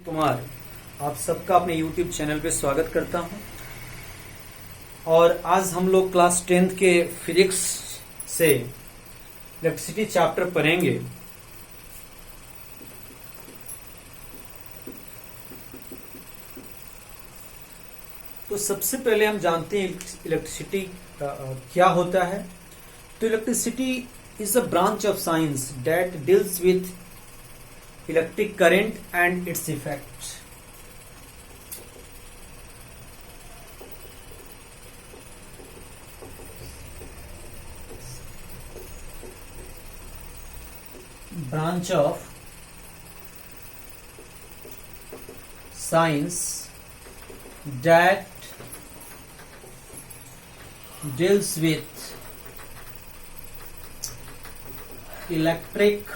कुमार आप सबका अपने YouTube चैनल पे स्वागत करता हूं। और आज हम लोग क्लास 10th के फिजिक्स से इलेक्ट्रिसिटी चैप्टर पढ़ेंगे। तो सबसे पहले हम जानते हैं इलेक्ट्रिसिटी क्या होता है। तो electricity is a branch of science that deals with electric current and it's effects. Branch of science that deals with electric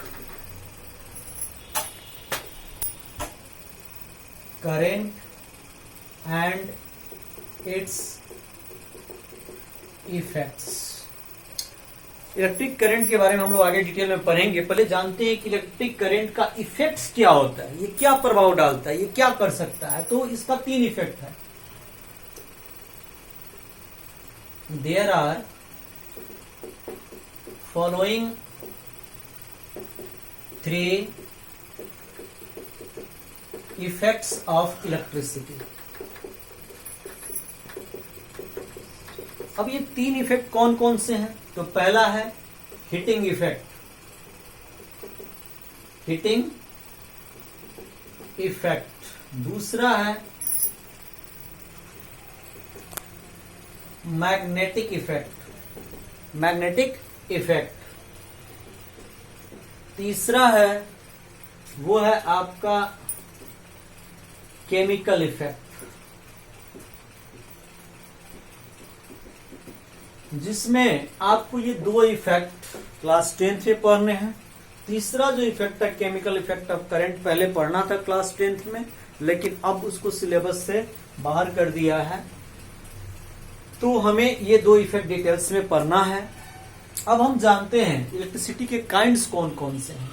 current and its effects। Electric current के बारे में हम लोग आगे डिटेल में पढ़ेंगे। पहले जानते हैं कि इलेक्ट्रिक करंट का इफेक्ट्स क्या होता है, ये क्या प्रभाव डालता है, ये क्या कर सकता है। तो इसका 3 इफेक्ट है। There are following 3 effects of electricity. अब ये 3 इफेक्ट कौन कौन से हैं? तो पहला है हीटिंग इफेक्ट। Heating effect. दूसरा है मैग्नेटिक इफेक्ट। Magnetic effect. तीसरा है वो है आपका केमिकल इफेक्ट, जिसमें आपको ये 2 इफेक्ट क्लास 10th में पढ़ने हैं। तीसरा जो इफेक्ट है केमिकल इफेक्ट ऑफ करंट, पहले पढ़ना था क्लास 10th में, लेकिन अब उसको सिलेबस से बाहर कर दिया है। तो हमें ये 2 इफेक्ट डिटेल्स में पढ़ना है। अब हम जानते हैं इलेक्ट्रिसिटी के काइंड्स कौन कौन से हैं।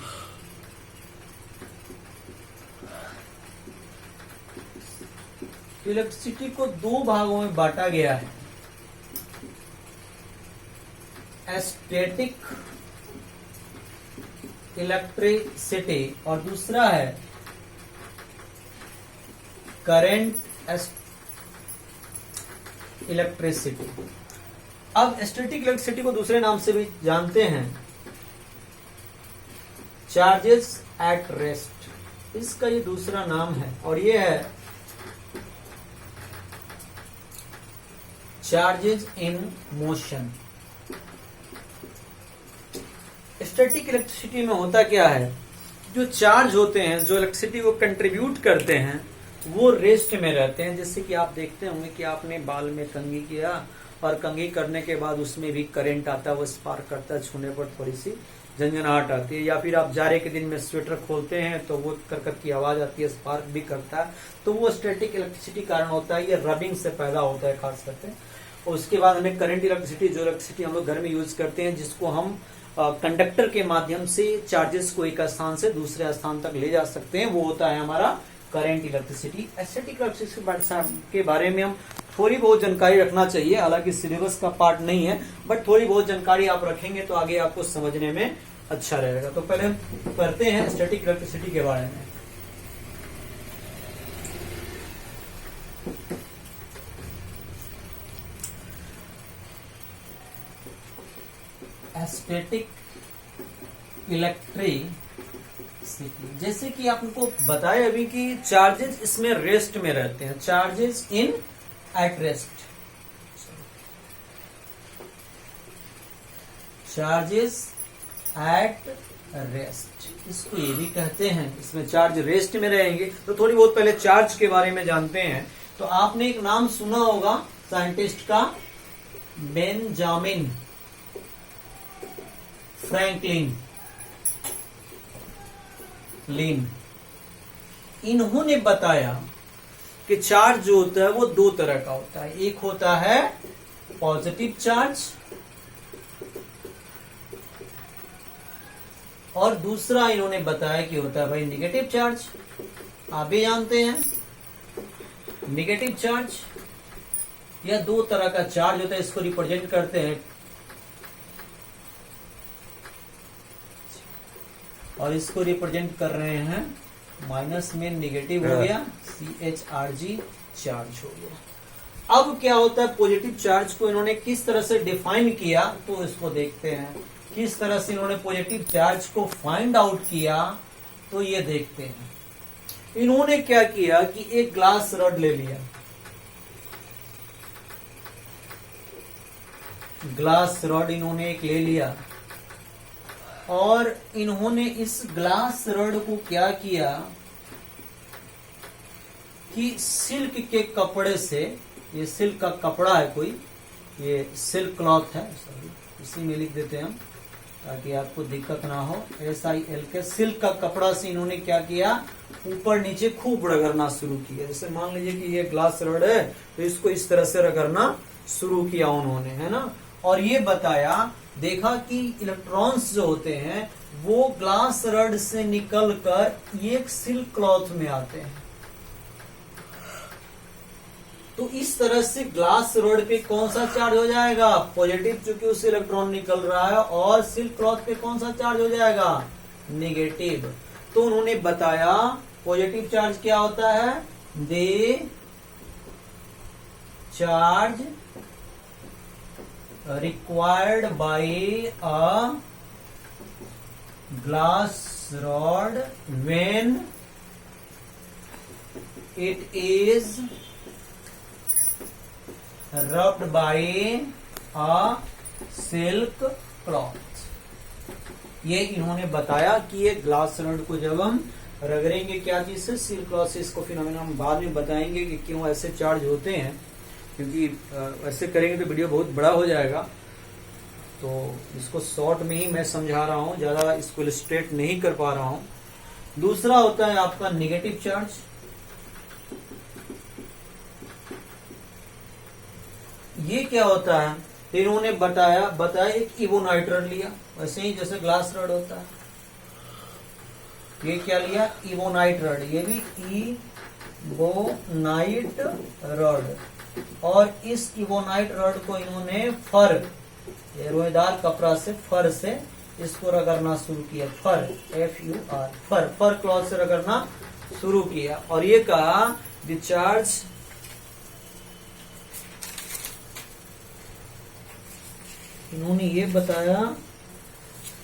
इलेक्ट्रिसिटी को 2 भागों में बांटा गया है, स्टैटिक इलेक्ट्रिसिटी और दूसरा है करंट इलेक्ट्रिसिटी। अब स्टैटिक इलेक्ट्रिसिटी को दूसरे नाम से भी जानते हैं चार्जेस एट रेस्ट। इसका ये दूसरा नाम है और ये है charges in motion. Static electricity में होता क्या है, जो चार्ज होते हैं, जो इलेक्ट्रिसिटी को कंट्रीब्यूट करते हैं, वो रेस्ट में रहते हैं। जैसे कि आप देखते होंगे कि आपने बाल में कंघी किया और कंघी करने के बाद उसमें भी करंट आता है, वो स्पार्क करता है, छूने पर थोड़ी सी झंझनाहट आती है। या फिर आप जाड़े के दिन में स्वेटर खोलते हैं तो वो करकट की आवाज आती है, स्पार्क भी करता है। तो वो स्टैटिक इलेक्ट्रिसिटी कारण होता है, ये रबिंग से पैदा होता है खास करके। और उसके बाद हमें करंट इलेक्ट्रिसिटी, जो इलेक्ट्रिसिटी हम लोग घर में यूज करते हैं, जिसको हम कंडक्टर के माध्यम से चार्जेस को एक स्थान से दूसरे स्थान तक ले जा सकते हैं, वो होता है हमारा करंट इलेक्ट्रिसिटी। स्टैटिक इलेक्ट्रिसिटी के बारे में हम थोड़ी बहुत जानकारी रखना चाहिए, हालांकि सिलेबस का पार्ट नहीं है, बट थोड़ी बहुत जानकारी आप रखेंगे तो आगे आपको समझने में अच्छा रहेगा। तो पहले हम पढ़ते हैं स्टैटिक इलेक्ट्रिसिटी के बारे में। स्टैटिक इलेक्ट्रिसिटी, जैसे कि आपको बताया अभी कि चार्जेस इसमें रेस्ट में रहते हैं, charges in at rest. Charges at rest, इसको ये भी कहते हैं, इसमें चार्ज रेस्ट में रहेंगे। तो थोड़ी बहुत पहले चार्ज के बारे में जानते हैं। तो आपने एक नाम सुना होगा साइंटिस्ट का, बेंजामिन फ्रैंकलिन। इन्होंने बताया कि चार्ज जो होता है वो 2 तरह का होता है। एक होता है पॉजिटिव चार्ज और दूसरा इन्होंने बताया कि होता है भाई नेगेटिव चार्ज। आप भी जानते हैं नेगेटिव चार्ज या दो तरह का चार्ज होता है, इसको रिप्रेजेंट करते हैं और इसको रिप्रेजेंट कर रहे हैं माइनस में, नेगेटिव हो गया, CHRG चार्ज हो गया। अब क्या होता है, पॉजिटिव चार्ज को इन्होंने किस तरह से डिफाइन किया, तो इसको देखते हैं किस तरह से इन्होंने पॉजिटिव चार्ज को फाइंड आउट किया। तो ये देखते हैं इन्होंने क्या किया कि एक ग्लास रॉड ले लिया, ग्लास रॉड इन्होंने एक ले लिया और इन्होंने इस ग्लास रॉड को क्या किया कि सिल्क के कपड़े से, ये सिल्क का कपड़ा है कोई, ये सिल्क क्लॉथ है, सॉरी इसी में लिख देते हैं हम ताकि आपको दिक्कत ना हो, SIL के सिल्क का कपड़ा से इन्होंने क्या किया, ऊपर नीचे खूब रगड़ना शुरू किया। जैसे मान लीजिए कि ये ग्लास रॉड है तो इसको इस तरह से रगड़ना शुरू किया उन्होंने, है ना। और ये बताया, देखा कि इलेक्ट्रॉन्स जो होते हैं वो ग्लास रॉड से निकलकर एक सिल्क क्लॉथ में आते हैं। तो इस तरह से ग्लास रॉड पे कौन सा चार्ज हो जाएगा, पॉजिटिव, चूंकि उससे इलेक्ट्रॉन निकल रहा है, और सिल्क क्लॉथ पे कौन सा चार्ज हो जाएगा, नेगेटिव। तो उन्होंने बताया पॉजिटिव चार्ज क्या होता है, they charge required by a glass rod when it is rubbed by a silk cloth। ये इन्होंने बताया कि ये ग्लास रॉड को जब हम रगड़ेंगे क्या चीज से, सिल्क क्लॉथ से, इसको फिनोमेना हम बाद में बताएंगे कि क्यों ऐसे चार्ज होते हैं, क्योंकि ऐसे करेंगे तो वीडियो बहुत बड़ा हो जाएगा। तो इसको शॉर्ट में ही मैं समझा रहा हूं, ज्यादा इसको इलस्ट्रेट नहीं कर पा रहा हूं। दूसरा होता है आपका नेगेटिव चार्ज। ये क्या होता है, इन्होंने बताया एक इवोनाइट रॉड लिया, वैसे ही जैसे ग्लास रॉड होता है। ये क्या लिया, इवोनाइट रॉड, ये भी इवोनाइट रॉड। और इस इवोनाइट रॉड को इन्होंने फर, रोएदार कपड़ा से, फर से इसको रगड़ना शुरू किया, फर, FUR, फर क्लॉथ से रगड़ना शुरू किया। और ये कहा द चार्ज इन्होंने ये बताया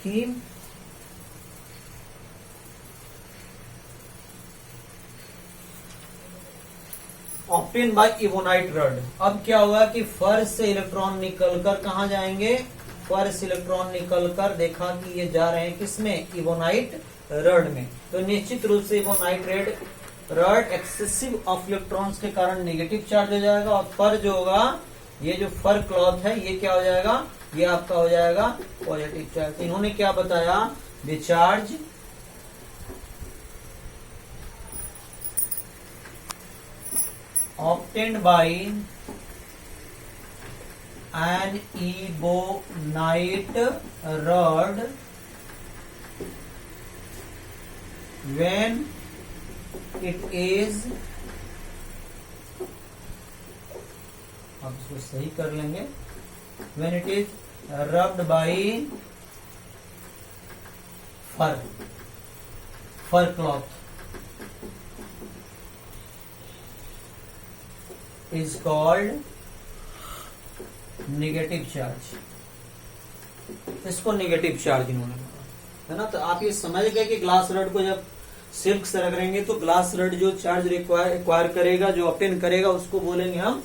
कि ऑप्टेन बाय इवोनाइट रॉड। अब क्या होगा कि फर से इलेक्ट्रॉन निकलकर कहा जाएंगे, फर से इलेक्ट्रॉन निकलकर देखा कि ये जा रहे हैं किसमें, इवोनाइट रॉड में। तो निश्चित रूप से इवोनाइट रॉड एक्सेसिव ऑफ इलेक्ट्रॉन्स के कारण नेगेटिव चार्ज हो जाएगा, और फर जो होगा, ये जो फर क्लॉथ है, ये क्या हो जाएगा, ये आपका हो जाएगा पॉजिटिव चार्ज। इन्होंने क्या बताया, the charge obtained by an ebonite rod when it is, अब इसको सही कर लेंगे, when it is rubbed by fur cloth is called negative charge. इसको नेगेटिव चार्ज इन्होंने बोला, है ना। तो आप ये समझ गए कि ग्लास रॉड को जब सिल्क से रगड़ेंगे तो ग्लास रॉड जो चार्ज रिक्वायर करेगा, जो ऑब्टेन करेगा, उसको बोलेंगे हम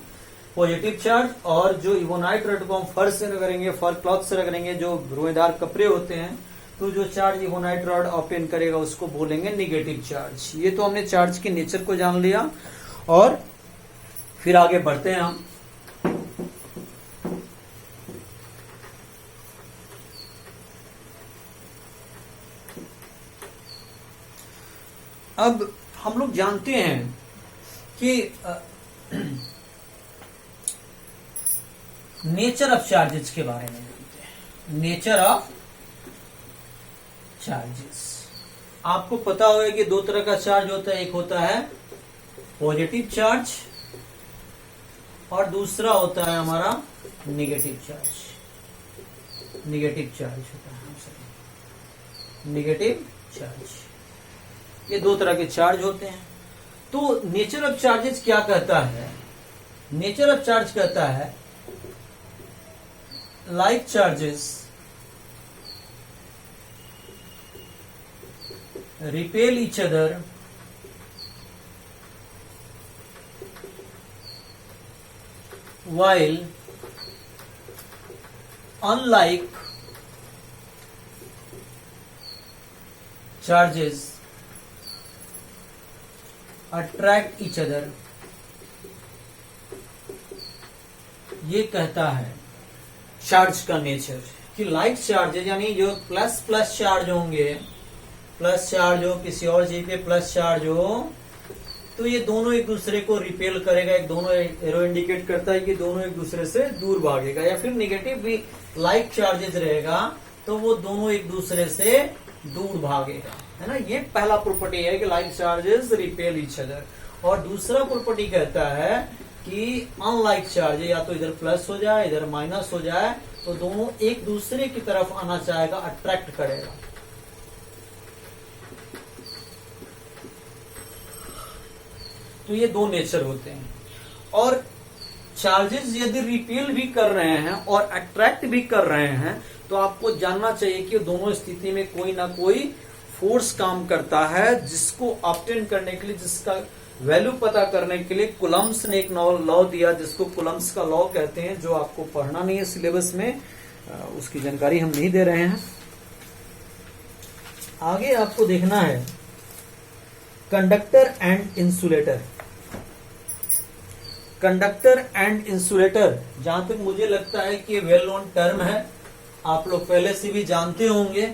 पॉजिटिव चार्ज। और जो इवोनाइट रॉड को हम फर से रगड़ेंगे, फर क्लॉथ से रगड़ेंगे, जो रोएदार कपड़े होते हैं, तो जो चार्ज इवोनाइट रॉड ऑब्टेन करेगा उसको बोलेंगे नेगेटिव चार्ज। ये तो हमने चार्ज के नेचर को जान लिया, और फिर आगे बढ़ते हैं हम। अब हम लोग जानते हैं कि नेचर ऑफ चार्जेस के बारे में जानते हैं, नेचर ऑफ चार्जेस। आपको पता होगा कि दो तरह का चार्ज होता है, एक होता है पॉजिटिव चार्ज और दूसरा होता है हमारा नेगेटिव चार्ज। नेगेटिव चार्ज होता है, नेगेटिव चार्ज, ये दो तरह के चार्ज होते हैं। तो नेचर ऑफ चार्जेस क्या कहता है? नेचर ऑफ चार्ज कहता है like charges repel each other while unlike charges attract each other। ये कहता है चार्ज का नेचर कि लाइक चार्जेज यानी जो प्लस प्लस चार्ज होंगे, प्लस चार्ज हो, किसी और चीज पे प्लस चार्ज हो, तो ये दोनों एक दूसरे को रिपेल करेगा। एक दोनों एरो इंडिकेट करता है कि दोनों एक दूसरे से दूर भागेगा। या फिर नेगेटिव भी लाइक चार्जेज रहेगा तो वो दोनों एक दूसरे से दूर भागेगा, है ना। ये पहला प्रॉपर्टी है कि like charges repel each other. और दूसरा प्रॉपर्टी कहता है कि अनलाइक चार्ज या तो इधर प्लस हो जाए इधर माइनस हो जाए तो दोनों एक दूसरे की तरफ आना चाहेगा, अट्रैक्ट करेगा। तो ये दो नेचर होते हैं। और चार्जेस यदि रिपेल भी कर रहे हैं और अट्रैक्ट भी कर रहे हैं तो आपको जानना चाहिए कि दोनों स्थिति में कोई ना कोई फोर्स काम करता है, जिसको ऑब्टेन करने के लिए, जिसका वैल्यू पता करने के लिए कुलम्स ने एक लॉ दिया जिसको कुलम्स का लॉ कहते हैं, जो आपको पढ़ना नहीं है सिलेबस में, उसकी जानकारी हम नहीं दे रहे हैं। आगे आपको देखना है conductor and insulator. Conductor and insulator जहां तक मुझे लगता है कि वेल नोन टर्म है, आप लोग पहले से भी जानते होंगे।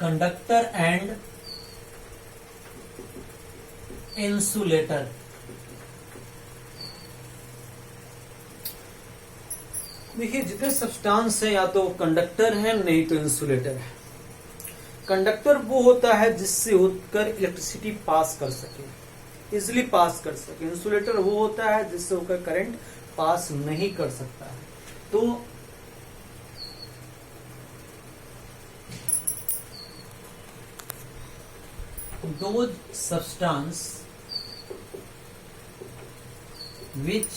Conductor and insulator. देखिए जितने सब्सटेंस है या तो कंडक्टर है नहीं तो इंसुलेटर है। कंडक्टर वो होता है जिससे होकर इलेक्ट्रिसिटी पास कर सके, इजिली पास कर सके। इंसुलेटर वो होता है जिससे होकर करंट पास नहीं कर सकता है। तो those substance which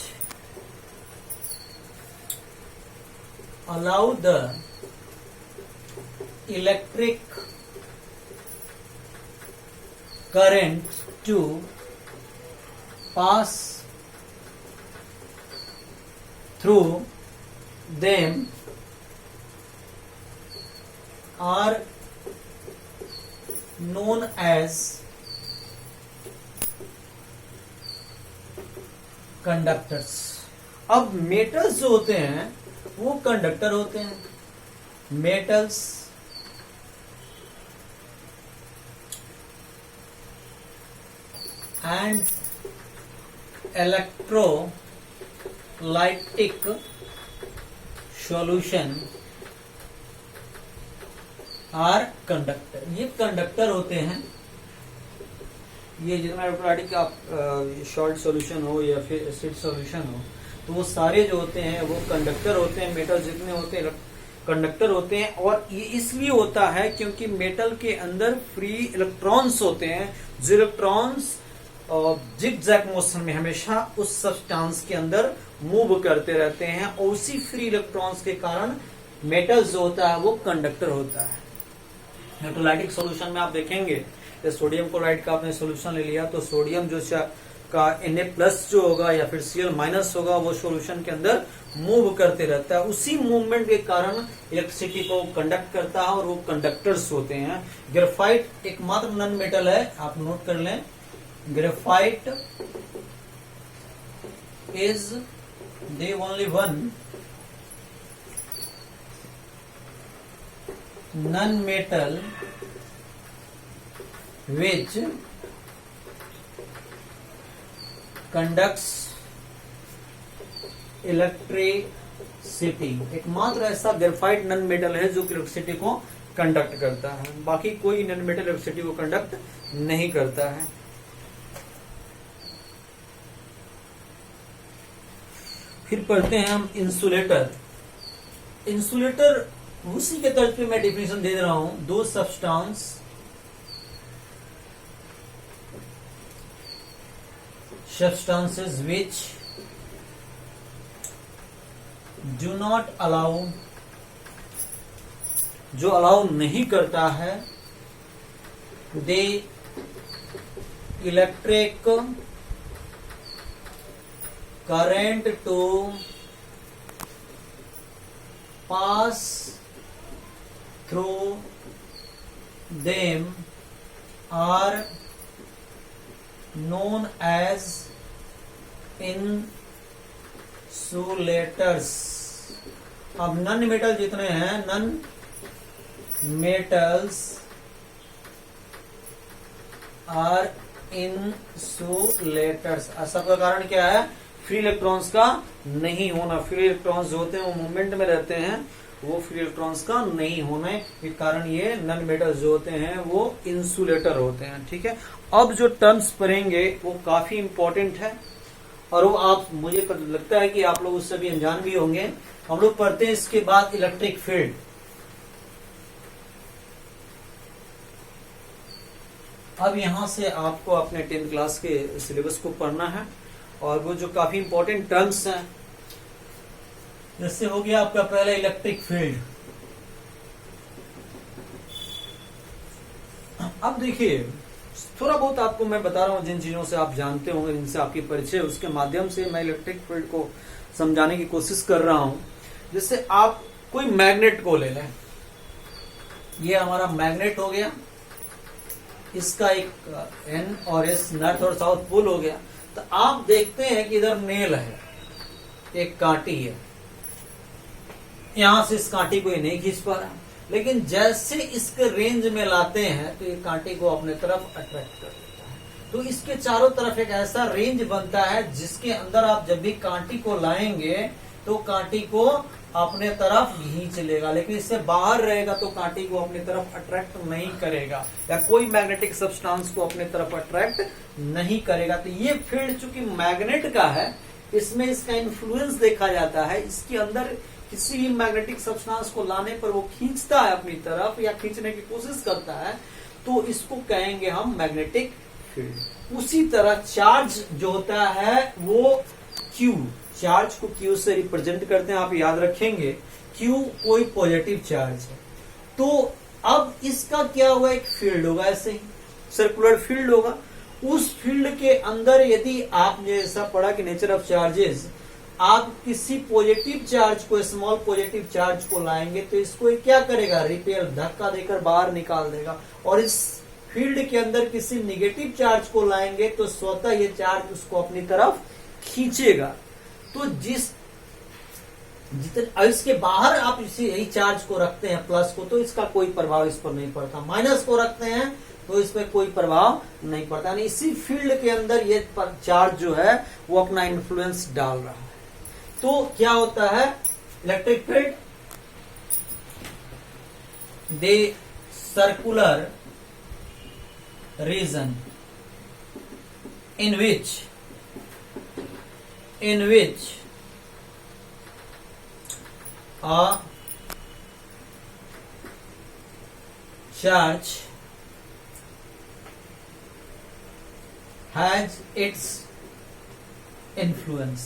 allow the electric current to pass through them are known as conductors. अब मेटल्स जो होते हैं वो कंडक्टर होते हैं। Metals and electrolytic solution are conductor. ये कंडक्टर होते हैं। ये जितना इलेक्ट्रोलाइटिक का सॉल्ट सॉल्यूशन हो या फिर एसिड सॉल्यूशन हो तो वो सारे जो होते हैं वो कंडक्टर होते हैं। मेटल जितने होते हैं कंडक्टर होते हैं। और ये इसलिए होता है क्योंकि मेटल के अंदर फ्री इलेक्ट्रॉन्स होते हैं, जो इलेक्ट्रॉन्स जिग-जैग मोशन में हमेशा उस सब्सटेंस के अंदर मूव करते रहते हैं। और उसी फ्री इलेक्ट्रॉन्स के कारण मेटल जो होता है वो कंडक्टर होता है। इलेक्ट्रोलाइटिक सॉल्यूशन में आप देखेंगे सोडियम क्लोराइड का आपने सॉल्यूशन ले लिया तो सोडियम जो का Na+ जो होगा या फिर Cl- होगा वो सॉल्यूशन के अंदर मूव करते रहता है। उसी मूवमेंट के कारण इलेक्ट्रिसिटी को कंडक्ट करता है और वो कंडक्टर्स होते हैं। ग्रेफाइट एकमात्र नॉन मेटल है, आप नोट कर लें। Graphite is the only one non-metal which conducts electricity. एकमात्र ऐसा ग्रेफाइट नॉन मेटल है जो कि इलेक्ट्रिसिटी को कंडक्ट करता है, बाकी कोई नॉन मेटल इलेक्ट्रिसिटी को कंडक्ट नहीं करता है। फिर पढ़ते हैं हम इंसुलेटर। इंसुलेटर उसी के तर्ज पे मैं डिफिनेशन दे रहा हूं। दो substances which do not allow, जो अलाउ नहीं करता है, they electric current to pass through them are known as insulators। अब नन मेटल जितने हैं, नन मेटल्स आर इंसुलेटर्स। ऐसा का कारण क्या है? फ्री इलेक्ट्रॉन्स का नहीं होना। फ्री इलेक्ट्रॉन्स जो होते हैं वो मूवमेंट में रहते हैं, वो फ्री इलेक्ट्रॉन्स का नहीं होने के कारण ये नन मेटल्स जो होते हैं वो इंसुलेटर होते हैं। ठीक है, अब जो टर्म्स पढ़ेंगे वो काफी इंपॉर्टेंट है और वो आप, मुझे लगता है कि आप लोग उससे भी अनजान भी होंगे। हम लोग पढ़ते हैं इसके बाद इलेक्ट्रिक फील्ड। अब यहां से आपको अपने 10th क्लास के सिलेबस को पढ़ना है और वो जो काफी इंपॉर्टेंट टर्म्स हैं, जैसे हो गया आपका पहला इलेक्ट्रिक फील्ड। अब देखिए, थोड़ा बहुत आपको मैं बता रहा हूं, जिन चीजों से आप जानते होंगे, जिनसे आपकी परिचय, उसके माध्यम से मैं इलेक्ट्रिक फील्ड को समझाने की कोशिश कर रहा हूं। जैसे आप कोई मैग्नेट को ले लें, ये हमारा मैग्नेट हो गया, इसका एक N और S, नॉर्थ और साउथ पोल हो गया। तो आप देखते हैं कि इधर नेल है, एक कांटी है, यहां से इस कांटी को ये नहीं खींच पा रहा, लेकिन जैसे इसके रेंज में लाते हैं तो ये कांटे को अपने तरफ अट्रैक्ट कर देता है। तो इसके चारों तरफ एक ऐसा रेंज बनता है जिसके अंदर आप जब भी कांटी को लाएंगे तो कांटी को अपने तरफ खींच लेगा, लेकिन इससे बाहर रहेगा तो कांटी को अपने तरफ अट्रैक्ट नहीं करेगा, या कोई मैग्नेटिक सब्सटेंस को अपने तरफ अट्रैक्ट नहीं करेगा। तो ये फील्ड चूंकि मैग्नेट का है, इसमें इसका इन्फ्लुएंस देखा जाता है। इसके अंदर किसी भी मैग्नेटिक सब्सटेंस को लाने पर वो खींचता है अपनी तरफ या खींचने की कोशिश करता है, तो इसको कहेंगे हम मैग्नेटिक फील्ड। उसी तरह चार्ज जो होता है वो Q, चार्ज को Q से रिप्रेजेंट करते हैं, आप याद रखेंगे। Q कोई पॉजिटिव चार्ज है, तो अब इसका क्या होगा, एक फील्ड होगा, ऐसे ही सर्कुलर फील्ड होगा। उस फील्ड के अंदर यदि आपने ऐसा पढ़ा कि नेचर ऑफ चार्जेस, आप किसी पॉजिटिव चार्ज को, स्मॉल पॉजिटिव चार्ज को लाएंगे तो इसको क्या करेगा, रिपेल, धक्का देकर बाहर निकाल देगा। और इस फील्ड के अंदर किसी निगेटिव चार्ज को लाएंगे तो स्वतः ये चार्ज उसको अपनी तरफ खींचेगा। तो जितने इसके बाहर आप इसी यही चार्ज को रखते हैं प्लस को, तो इसका कोई प्रभाव इस पर नहीं पड़ता। माइनस को रखते हैं तो इस पर कोई प्रभाव नहीं पड़ता। यानी इसी फील्ड के अंदर ये चार्ज जो है वो अपना इन्फ्लुएंस डाल रहा है। तो क्या होता है electric field, they circular region in which a charge has its influence।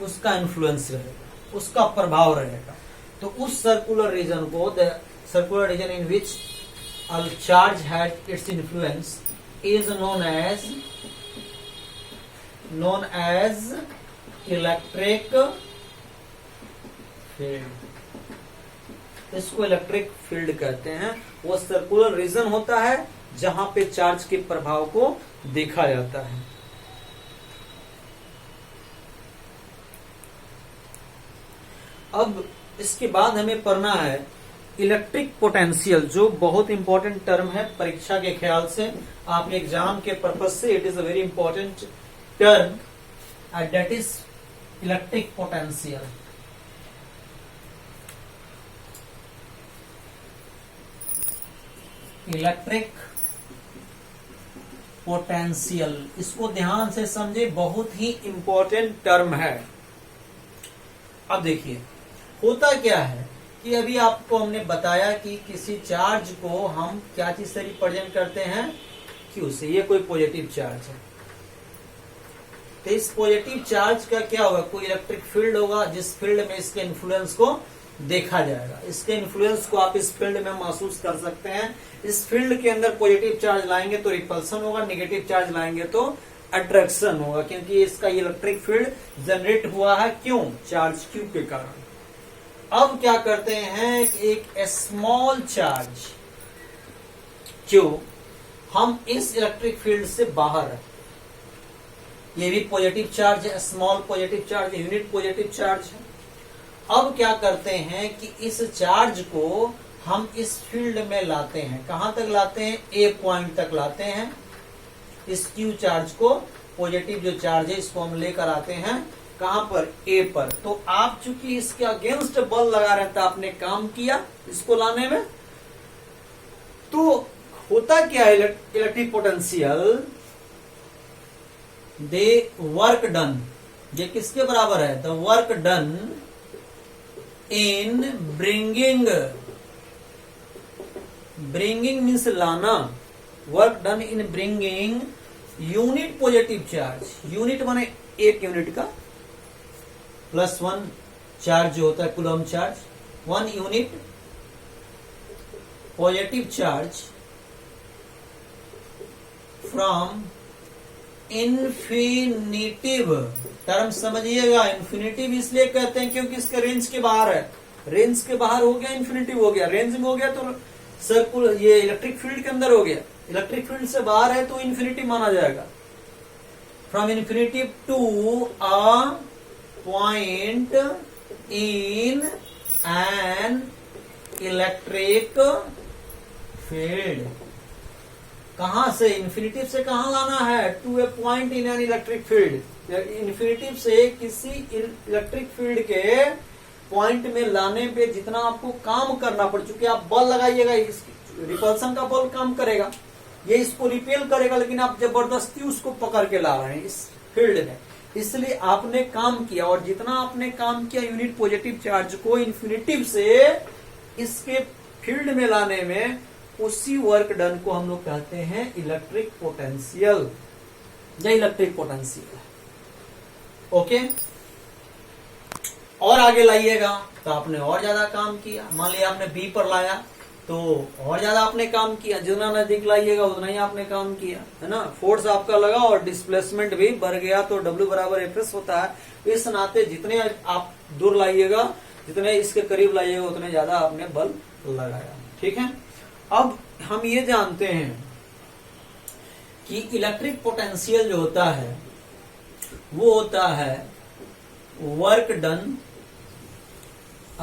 उसका इन्फ्लुएंस रहेगा, उसका प्रभाव रहेगा। तो उस सर्कुलर रीजन को, the circular region in which a charge had its influence is known as electric field। इसको इलेक्ट्रिक फील्ड कहते हैं। वो सर्कुलर रीजन होता है जहां पे चार्ज के प्रभाव को देखा जाता है। अब इसके बाद हमें पढ़ना है इलेक्ट्रिक पोटेंशियल, जो बहुत इंपॉर्टेंट टर्म है परीक्षा के ख्याल से, आपने एग्जाम के पर्पज से, it is a very important term, and that is electric potential. Electric potential, इसको ध्यान से समझे, बहुत ही इंपॉर्टेंट टर्म है। अब देखिए होता क्या है कि अभी आपको हमने बताया कि किसी चार्ज को हम क्या चीज से रिप्रेजेंट करते हैं, क्यू से। ये कोई पॉजिटिव चार्ज है, तो इस पॉजिटिव चार्ज का क्या होगा, कोई इलेक्ट्रिक फील्ड होगा जिस फील्ड में इसके इन्फ्लुएंस को देखा जाएगा। इसके इन्फ्लुएंस को आप इस फील्ड में महसूस कर सकते हैं। इस फील्ड के अंदर पॉजिटिव चार्ज लाएंगे तो रिपल्सन होगा, नेगेटिव चार्ज लाएंगे तो अट्रैक्शन होगा, क्योंकि इसका इलेक्ट्रिक फील्ड जनरेट हुआ है, क्यों, चार्ज क्यू के कारण। अब क्या करते हैं, एक स्मॉल चार्ज क्यू हम इस इलेक्ट्रिक फील्ड से बाहर है, ये भी पॉजिटिव चार्ज है, small positive charge, unit positive charge है। अब क्या करते हैं कि इस चार्ज को हम इस फील्ड में लाते हैं, कहां तक लाते हैं, ए पॉइंट तक लाते हैं। इस क्यू चार्ज को, पॉजिटिव जो चार्ज है, इसको हम लेकर आते हैं कहां पर, ए पर। तो आप चूंकि इसके अगेंस्ट बल लगा रहे थे, आपने काम किया इसको लाने में। तो होता क्या है, electric potential, they work done, ये किसके बराबर है, the work done in bringing, bringing means लाना, work done in bringing unit positive charge. Unit माने एक यूनिट का, +1 चार्ज जो होता है coulomb charge, 1 unit positive charge from infinitive, term समझिएगा, इन्फिनिटिव इसलिए कहते हैं क्योंकि इसके रेंज के बाहर है। रेंज के बाहर हो गया, इन्फिनिटिव हो गया, रेंज में हो गया तो सर्कुलर, ये इलेक्ट्रिक फील्ड के अंदर हो गया, इलेक्ट्रिक फील्ड से बाहर है तो इन्फिनिटिव माना जाएगा। From infinitive to a point in an electric field, कहां से, इन्फिनिटिव से कहां लाना है, टू ए पॉइंट इन एन इलेक्ट्रिक फील्ड। इन्फिनिटिव से किसी इलेक्ट्रिक फील्ड के पॉइंट में लाने पे जितना आपको काम करना पड़, चुके आप बल लगाइएगा, रिपल्सन का बल काम करेगा, ये इसको रिपेल करेगा, लेकिन आप जबरदस्ती उसको पकड़ के ला रहे हैं इस फील्ड में, इसलिए आपने काम किया। और जितना आपने काम किया यूनिट पॉजिटिव चार्ज को इन्फिनिटिव से इसके फील्ड में लाने में, उसी वर्क डन को हम लोग कहते हैं इलेक्ट्रिक पोटेंशियल, या इलेक्ट्रिक पोटेंशियल। ओके, और आगे लाइएगा तो आपने और ज्यादा काम किया। मान लिया आपने बी पर लाया तो और ज्यादा आपने काम किया, जितना नजदीक लाइएगा उतना ही आपने काम किया, है ना। फोर्स आपका लगा और डिस्प्लेसमेंट भी बढ़ गया, तो W बराबर एफ होता है। इस नाते जितने आप दूर लाइएगा, जितने इसके करीब लाइएगा, उतने ज्यादा आपने बल लगाया, ठीक है। अब हम ये जानते हैं कि इलेक्ट्रिक पोटेंशियल जो होता है वो होता है वर्क डन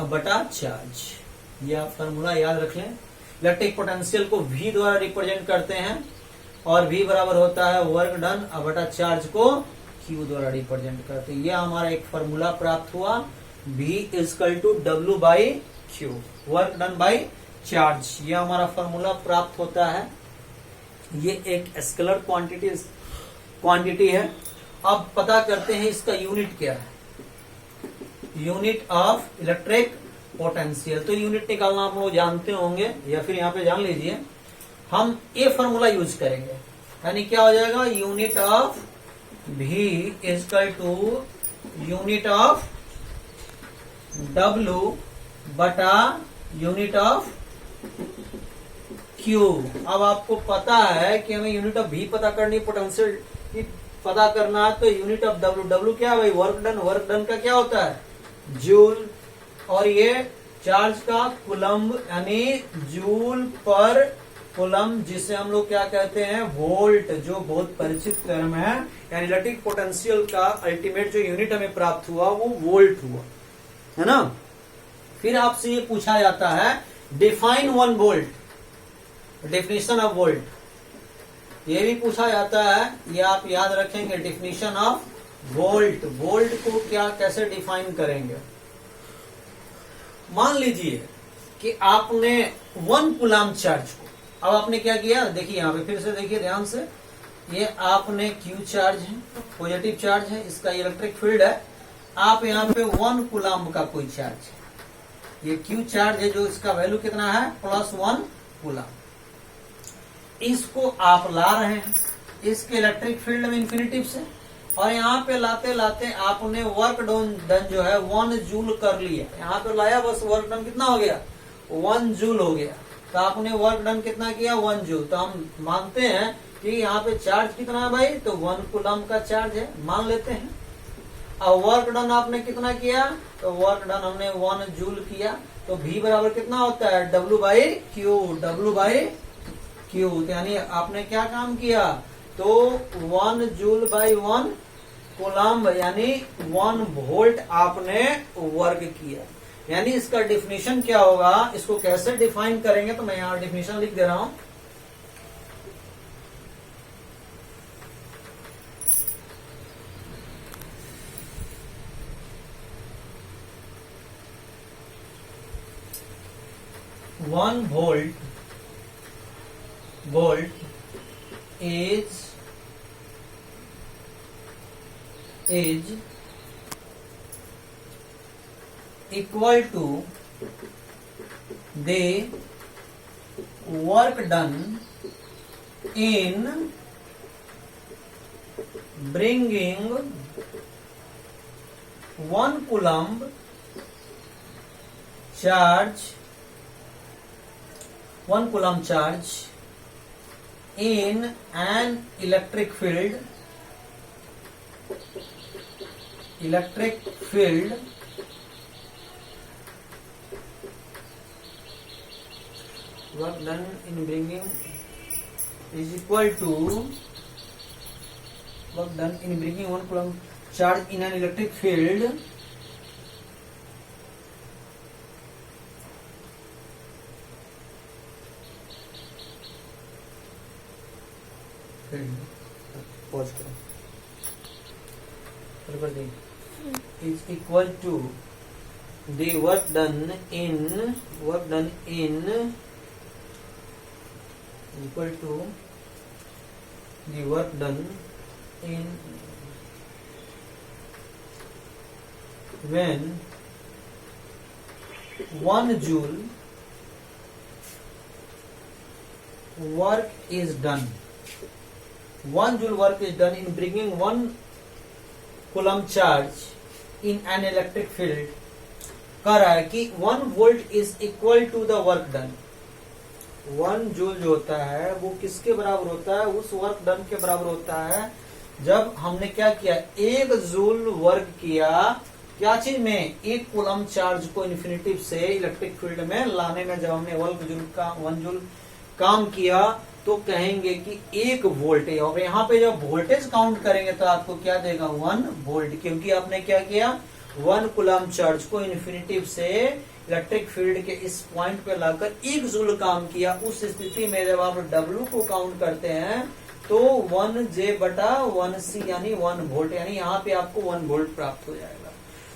बटा चार्ज। ये आप फॉर्मूला याद रख लें। इलेक्ट्रिक पोटेंशियल को V द्वारा रिप्रेजेंट करते हैं, और V बराबर होता है वर्क डन बटा चार्ज को Q द्वारा रिप्रेजेंट करते हैं। ये हमारा एक फॉर्मूला प्राप्त हुआ, V equal to W by Q, work done by charge. ये हमारा फॉर्मूला प्राप्त होता है। ये एक स्केलर क्वांटिटी है। अब पता करते हैं इसका यूनिट क्या है, यूनिट ऑफ इलेक्ट्रिक पोटेंशियल। तो यूनिट निकालना आप लोग जानते होंगे, या फिर यहाँ पे जान लीजिए। हम ये फॉर्मूला यूज करेंगे, यानी क्या हो जाएगा, unit of V equal to unit of W बटा यूनिट ऑफ Q। अब आपको पता है कि हमें यूनिट ऑफ V पता करनी, पोटेंशियल पता करना है, तो यूनिट ऑफ W क्या है भाई, वर्क डन। वर्क डन का क्या होता है, जूल, और ये चार्ज का कूलम्ब, यानी जूल पर कूलम्ब, जिसे हम लोग क्या कहते हैं, वोल्ट, जो बहुत परिचित टर्म है। यानी इलेक्ट्रिक पोटेंशियल का अल्टीमेट जो यूनिट हमें प्राप्त हुआ वो वोल्ट हुआ, है ना। फिर आपसे ये पूछा जाता है define 1 volt, definition of volt ये भी पूछा जाता है, ये आप याद रखेंगे। डेफिनेशन ऑफ वोल्ट, वोल्ट को क्या कैसे डिफाइन करेंगे। मान लीजिए कि आपने 1 कूलम चार्ज को, अब आपने क्या किया, देखिए यहां पे फिर से देखिए ध्यान से, ये आपने क्यू चार्ज है, पॉजिटिव चार्ज है, इसका इलेक्ट्रिक फील्ड है। आप यहाँ पे 1 कूलम का कोई चार्ज है, ये क्यू चार्ज है जो इसका वैल्यू कितना है +1 कूलम। इसको आप ला रहे हैं इसके इलेक्ट्रिक फील्ड में इन्फिनिटिव से, और यहाँ पे लाते लाते आपने वर्क डन जो है 1 जूल कर लिया। यहाँ पे लाया बस वर्क डन कितना हो गया 1 जूल हो गया। तो आपने वर्क डन कितना किया 1 जूल। तो हम मानते हैं कि यहाँ पे चार्ज कितना है भाई, तो 1 कूलम का चार्ज है, मान लेते हैं। अब वर्क डन आपने कितना किया, तो वर्क डन हमने 1 जूल किया। तो V बराबर कितना होता है W/Q, W/Q। यानी आपने क्या काम किया, तो 1 जूल/1 कूलम यानी 1 वोल्ट आपने वर्क किया। यानी इसका डिफिनीशन क्या होगा, इसको कैसे डिफाइन करेंगे, तो मैं यहां डिफिनीशन लिख दे रहा हूं। One volt is equal to the work done in bringing 1 coulomb charge in an electric field work done in bringing is equal to work done in bringing 1 coulomb charge in an electric field pause करो, is equal to the work done in equal to the work done in when 1 joule work is done, 1 joule work is done in bringing 1 coulomb charge in an electric field। कह रहा है कि 1 volt is equal to the work done। 1 joule जो होता है वो किसके बराबर होता है, उस वर्क डन के बराबर होता है जब हमने क्या किया, 1 जूल वर्क किया क्या चीज में, 1 कूलम चार्ज को इन्फिनिटिव से इलेक्ट्रिक फील्ड में लाने में जब हमने 1 जूल काम किया, तो कहेंगे कि 1 वोल्ट है। और यहाँ पे जब वोल्टेज काउंट करेंगे तो आपको क्या देगा 1 वोल्ट, क्योंकि आपने क्या किया 1 कूलम चार्ज को इन्फिनिटिव से इलेक्ट्रिक फील्ड के इस पॉइंट पे लाकर 1 जूल काम किया। उस स्थिति में जब आप W को काउंट करते हैं तो 1J/1C यानी 1 वोल्ट, यानी यहाँ पे आपको 1 वोल्ट प्राप्त हो जाएगा।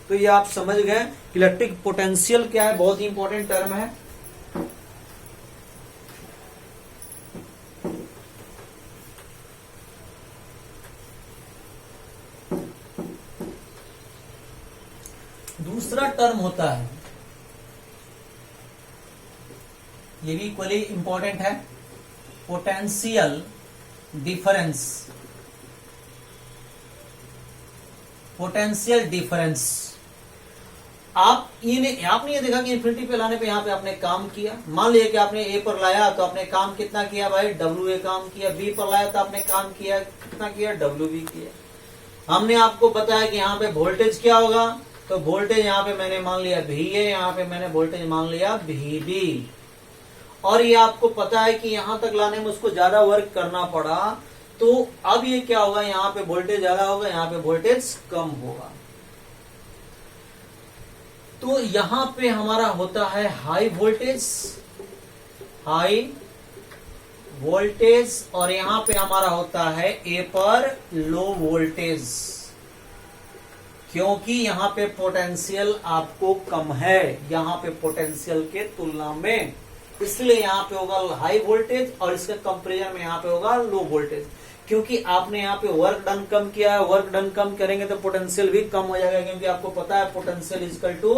तो ये आप समझ गए इलेक्ट्रिक पोटेंशियल क्या है, बहुत ही इंपॉर्टेंट टर्म है। दूसरा टर्म होता है, ये भी इक्वली इंपॉर्टेंट है, पोटेंशियल डिफरेंस। आपने ये देखा कि इन्फिनिटी पे लाने पे यहाँ पे आपने काम किया। मान लिया कि आपने ए पर लाया तो आपने काम कितना किया भाई, WA काम किया। बी पर लाया तो आपने काम किया कितना किया, WB किया। हमने आपको बताया कि यहाँ पे वोल्टेज क्या होगा, तो वोल्टेज यहाँ पे मैंने मान लिया VA, यहाँ पे मैंने वोल्टेज मान लिया VB। और ये आपको पता है कि यहां तक लाने में उसको ज्यादा वर्क करना पड़ा, तो अब ये क्या होगा, यहाँ पे वोल्टेज ज्यादा होगा, यहाँ पे वोल्टेज कम होगा। तो यहां पे हमारा होता है हाई वोल्टेज और यहां पे हमारा होता है ए पर लो वोल्टेज, क्योंकि यहां पे पोटेंशियल आपको कम है यहां पे पोटेंशियल के तुलना में, इसलिए यहां पे होगा हाई वोल्टेज और इसके कंपेरिजन में यहां पे होगा लो वोल्टेज। क्योंकि आपने यहाँ पे वर्क डन कम किया है, वर्क डन कम करेंगे तो पोटेंशियल भी कम हो जाएगा, क्योंकि आपको पता है potential equal to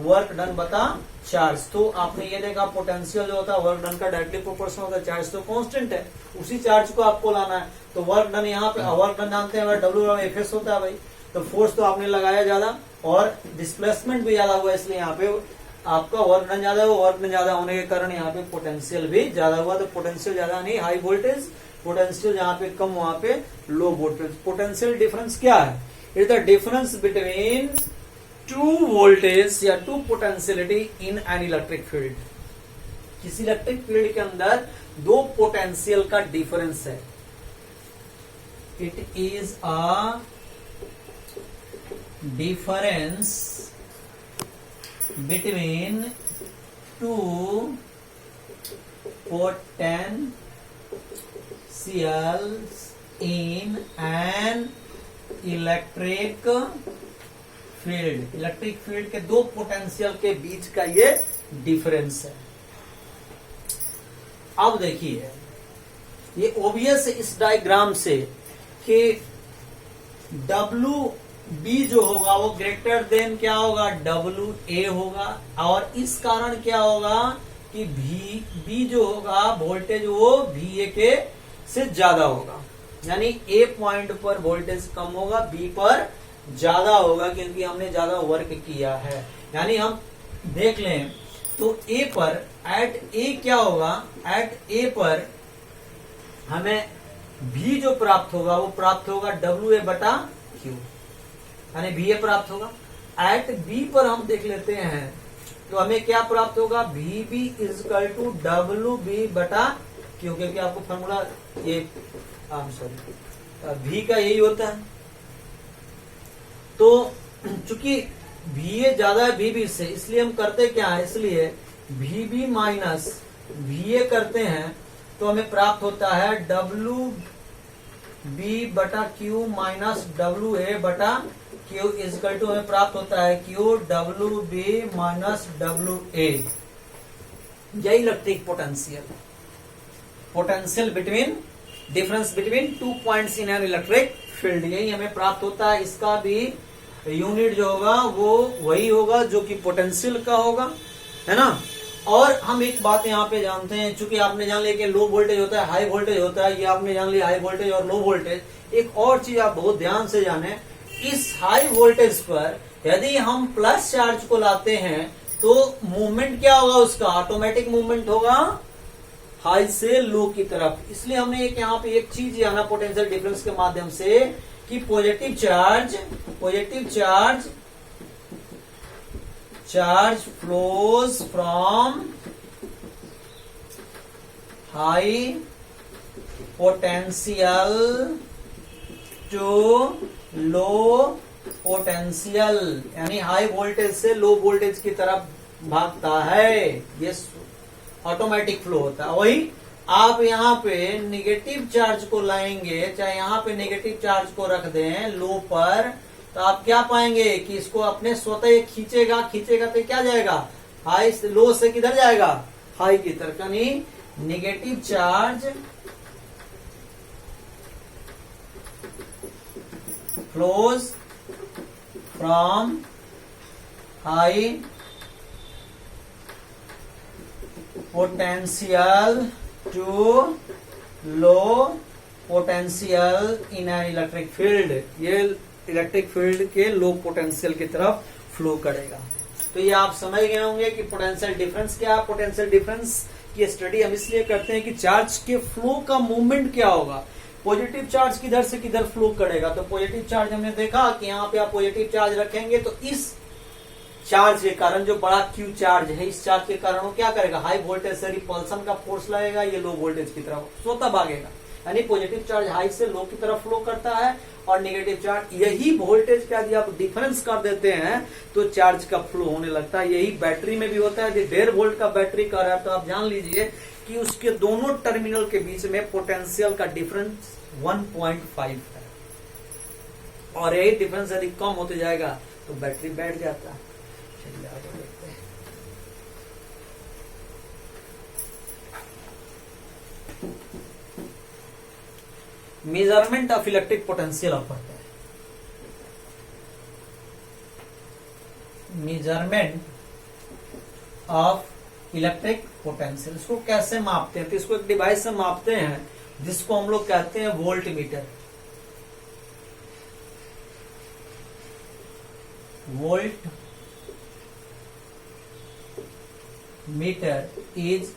work done बता चार्ज। तो आपने ये देखा पोटेंशियल जो होता है वर्क डन का डायरेक्टली प्रोपोर्शनल होता है, चार्ज तो कांस्टेंट है, उसी चार्ज को आपको लाना है। तो वर्क डन यहाँ पे वर्क डन जानते हैं W/Fs होता है भाई, तो फोर्स तो आपने लगाया ज्यादा और डिस्प्लेसमेंट भी ज्यादा हुआ, इसलिए यहाँ पे आपका वर्क डन ज्यादा हुआ। वर्क डन ज्यादा होने के कारण यहाँ पे पोटेंशियल भी ज्यादा हुआ। तो पोटेंशियल ज्यादा नहीं हाई वोल्टेज, पोटेंशियल जहां पे कम वहां पे लो वोल्टेज। पोटेंशियल डिफरेंस क्या है? It the difference between two voltage या two potentiality in an electric field. किसी इलेक्ट्रिक फील्ड के अंदर दो पोटेंशियल का डिफरेंस है। It is a difference between two potentials in an electric field. Electric field के दो पोटेंशियल के बीच का ये डिफरेंस है। अब देखिए ये ओबियस इस डायग्राम से कि डब्ल्यू बी जो होगा वो ग्रेटर देन क्या होगा डब्ल्यू ए होगा, और इस कारण क्या होगा कि वी बी जो होगा वोल्टेज वो वी ए के से ज्यादा होगा, यानी ए पॉइंट पर वोल्टेज कम होगा, बी पर ज्यादा होगा, क्योंकि हमने ज्यादा वर्क किया है। यानी हम देख लें तो ए पर एट ए क्या होगा, एट ए पर हमें भी जो प्राप्त होगा वो प्राप्त होगा W/Q, यानी भी ए प्राप्त होगा। एट बी पर हम देख लेते हैं तो हमें क्या प्राप्त होगा, VB इजकल टू WB/Q, क्योंकि आपको फॉर्मूला ये सॉरी V का यही होता है। तो चूंकि VA ज्यादा है VB से, इसलिए हम करते क्या है, इसलिए VB माइनस VA करते हैं तो हमें प्राप्त होता है WB/Q minus WA/Q is equal to हमें प्राप्त होता है QWB माइनस WA। यही electric potential between difference between two points in an electric field, यही हमें प्राप्त होता है। इसका भी यूनिट जो होगा वो वही होगा जो कि पोटेंशियल का होगा, है ना। और हम एक बात यहाँ पे जानते हैं, चूंकि आपने जान लिया कि लो वोल्टेज होता है हाई वोल्टेज होता है, ये आपने जान लिया हाई वोल्टेज और लो वोल्टेज। एक और चीज आप बहुत ध्यान से जाने, इस हाई वोल्टेज पर यदि हम प्लस चार्ज को लाते हैं तो मूवमेंट क्या होगा, उसका ऑटोमेटिक मूवमेंट होगा हाई से लो की तरफ। इसलिए हमने एक यहाँ पे एक चीज जाना पोटेंशियल डिफरेंस के माध्यम से कि positive charge flows from high potential to low potential, यानी हाई वोल्टेज से लो वोल्टेज की तरफ भागता है, ये ऑटोमेटिक फ्लो होता है। वही आप यहाँ पे नेगेटिव चार्ज को लाएंगे, चाहे यहाँ पे नेगेटिव चार्ज को रख दें लो पर, तो आप क्या पाएंगे कि इसको अपने स्वतः खींचेगा तो क्या जाएगा, हाई से लो से किधर जाएगा, हाई की तरफ। यानी negative charge flows from high potential to low potential in an electric field, ये इलेक्ट्रिक फील्ड के लो पोटेंशियल की तरफ फ्लो करेगा। तो ये आप समझ गए होंगे कि पोटेंशियल डिफरेंस क्या है। पोटेंशियल डिफरेंस की स्टडी हम इसलिए करते हैं कि चार्ज के फ्लो का मूवमेंट क्या होगा, पॉजिटिव चार्ज किधर से किधर फ्लो करेगा। तो पॉजिटिव चार्ज हमने देखा कि यहाँ पे आप पॉजिटिव चार्ज रखेंगे तो इस चार्ज के कारण, जो बड़ा Q चार्ज है, इस चार्ज के कारण वो क्या करेगा, हाई वोल्टेज से रिपल्सन का फोर्स लगेगा, ये लो वोल्टेज की तरफ स्वतः भागेगा। यानी पॉजिटिव चार्ज हाई से लो की तरफ फ्लो करता है और नेगेटिव चार्ज, यही वोल्टेज का यदि आप डिफरेंस कर देते हैं तो चार्ज का फ्लो होने लगता है। यही बैटरी में भी होता है। यदि 1.5 वोल्ट का बैटरी का है तो आप जान लीजिए कि उसके दोनों टर्मिनल के बीच में पोटेंशियल का डिफरेंस 1.5 है, और यही डिफरेंस यदि कम होते जाएगा तो बैटरी बैठ जाता है। चलिए आगे देखते हैं। मेजरमेंट ऑफ इलेक्ट्रिक पोटेंशियल आप पढ़ते हैं। मेजरमेंट ऑफ इलेक्ट्रिक पोटेंशियल, इसको कैसे मापते हैं? तो इसको एक डिवाइस से मापते हैं जिसको हम लोग कहते हैं volt meter. Volt meter is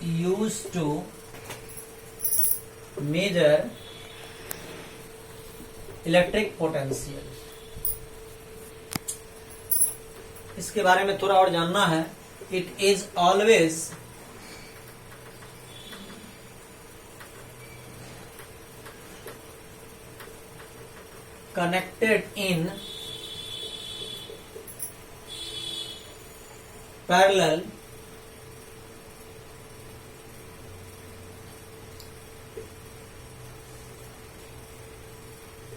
used to measure electric potential. इसके बारे में थोड़ा और जानना है। It is always connected in parallel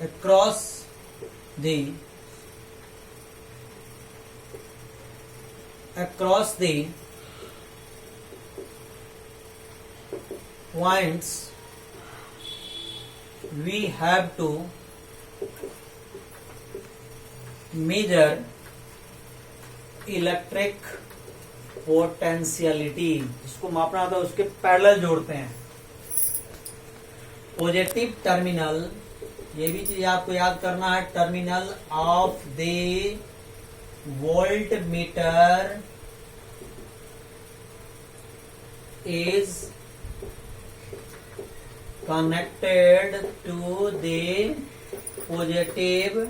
across the points we have to measure electric potentiality. इसको मापना होता है, उसके पैरेलल जोड़ते हैं। पॉजिटिव टर्मिनल, ये भी चीज आपको याद करना है, terminal of the volt meter is connected to the positive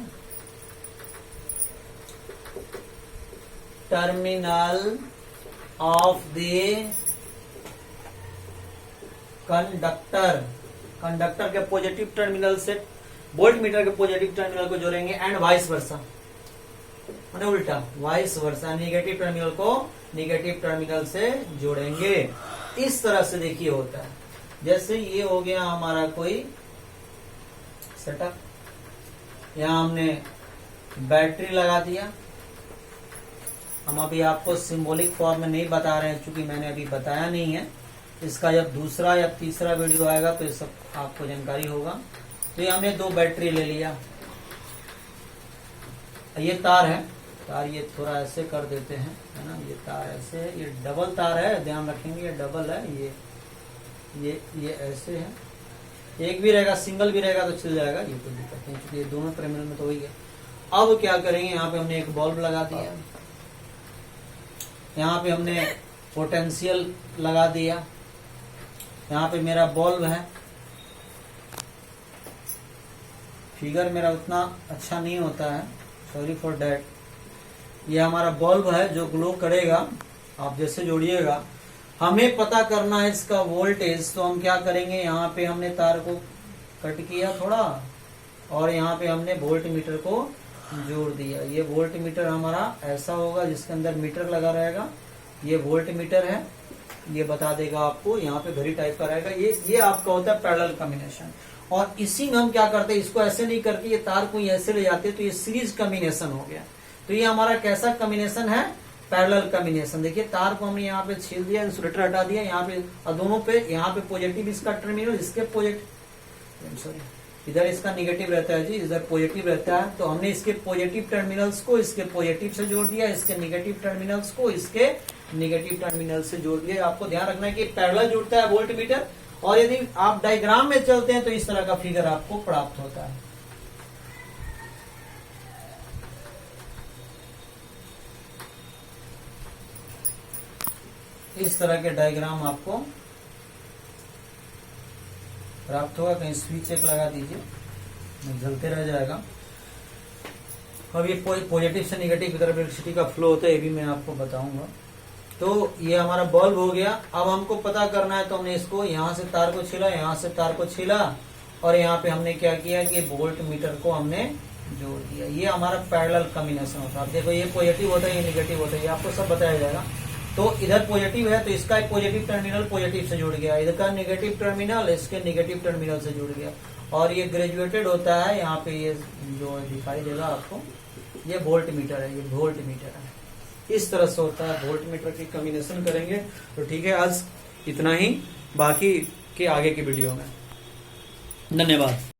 terminal of the conductor. Conductor के पॉजिटिव टर्मिनल से वोल्ट मीटर के पॉजिटिव टर्मिनल को जोड़ेंगे, एंड वाइस वर्सा, माने उल्टा वाइस वर्सा, नेगेटिव टर्मिनल को नेगेटिव टर्मिनल से जोड़ेंगे। इस तरह से देखिए होता है। जैसे ये हो गया हमारा कोई सेटअप, यहां हमने बैटरी लगा दिया। हम अभी आपको सिंबॉलिक फॉर्म में नहीं बता रहे हैं क्योंकि मैंने अभी बताया नहीं है। इसका जब दूसरा या तीसरा वीडियो आएगा तो ये सब आपको जानकारी होगा। तो ये हमने 2 बैटरी ले लिया। ये तार है, तार ये थोड़ा ऐसे कर देते हैं, है ना। ये तार ऐसे है, ये डबल तार है, ध्यान रखेंगे ये डबल है। ये ऐसे है। एक भी रहेगा, सिंगल भी रहेगा तो चल जाएगा, ये कोई दिक्कत नहीं क्योंकि ये दोनों टर्मिनल में तो वही है। अब क्या करेंगे, यहाँ पे हमने एक बल्ब लगा दिया, यहाँ पे हमने पोटेंशियल लगा दिया, यहाँ पे मेरा बल्ब है। फिगर मेरा उतना अच्छा नहीं होता है, सॉरी फॉर डैट। ये हमारा बल्ब है जो ग्लो करेगा। आप जैसे जोड़िएगा, हमें पता करना है इसका वोल्टेज। तो हम क्या करेंगे, यहाँ पे हमने तार को कट किया थोड़ा, और यहाँ पे हमने वोल्ट मीटर को जोड़ दिया। ये वोल्ट मीटर हमारा ऐसा होगा जिसके अंदर मीटर लगा रहेगा। ये वोल्ट मीटर है, ये बता देगा आपको, यहाँ पे घड़ी टाइप का रहेगा। ये आपका होता है पैरेलल कॉम्बिनेशन। और इसी में हम क्या करते हैं, इसको ऐसे नहीं करके ये तार को ऐसे ले जाते, तो ये सीरीज कॉम्बिनेशन हो गया। तो ये हमारा कैसा कॉम्बिनेशन है, पैरेलल कॉम्बिनेशन। देखिए तार को हमने यहाँ पे छील दिया, इंसुलेटर हटा दिया, यहाँ पे और दोनों पे, यहाँ पे पॉजिटिव इसका टर्मिनल, इसके पॉजिटिव, सॉरी इधर इसका निगेटिव रहता है जी, इधर पॉजिटिव रहता है। तो हमने इसके पॉजिटिव टर्मिनल्स को इसके पॉजिटिव से जोड़ दिया, इसके निगेटिव टर्मिनल्स को इसके निगेटिव टर्मिनल से जोड़ दिया। आपको ध्यान रखना है कि पैरेलल जुड़ता है वोल्ट मीटर। और यदि आप डायग्राम में चलते हैं तो इस तरह का फिगर आपको प्राप्त होता है। इस तरह के डायग्राम आपको प्राप्त होगा। कहीं स्विच एक लगा दीजिए, जलते रह जाएगा। अब ये पॉजिटिव से नेगेटिव की तरफ इलेक्ट्रिसिटी का फ्लो होता है, ये भी मैं आपको बताऊंगा। तो ये हमारा बल्ब हो गया। अब हमको पता करना है तो हमने इसको यहाँ से तार को छीला, यहाँ से तार को छीला और यहाँ पे हमने क्या किया कि वोल्ट मीटर को हमने जोड़ दिया। ये हमारा पैरेलल कॉम्बिनेशन होता है। आप देखो ये पॉजिटिव होता है, ये निगेटिव होता है, ये आपको सब बताया जाएगा। तो इधर पॉजिटिव है तो इसका एक पॉजिटिव टर्मिनल पॉजिटिव से जुड़ गया, इधर का नेगेटिव टर्मिनल इसके नेगेटिव टर्मिनल से जुड़ गया और ये ग्रेजुएटेड होता है। यहाँ पे ये जो दिखाई देगा आपको, ये वोल्ट मीटर है, ये वोल्ट मीटर है। इस तरह से होता है, वोल्ट मीटर की कॉम्बिनेशन करेंगे। तो ठीक है, आज इतना ही, बाकी के आगे की वीडियो में। धन्यवाद।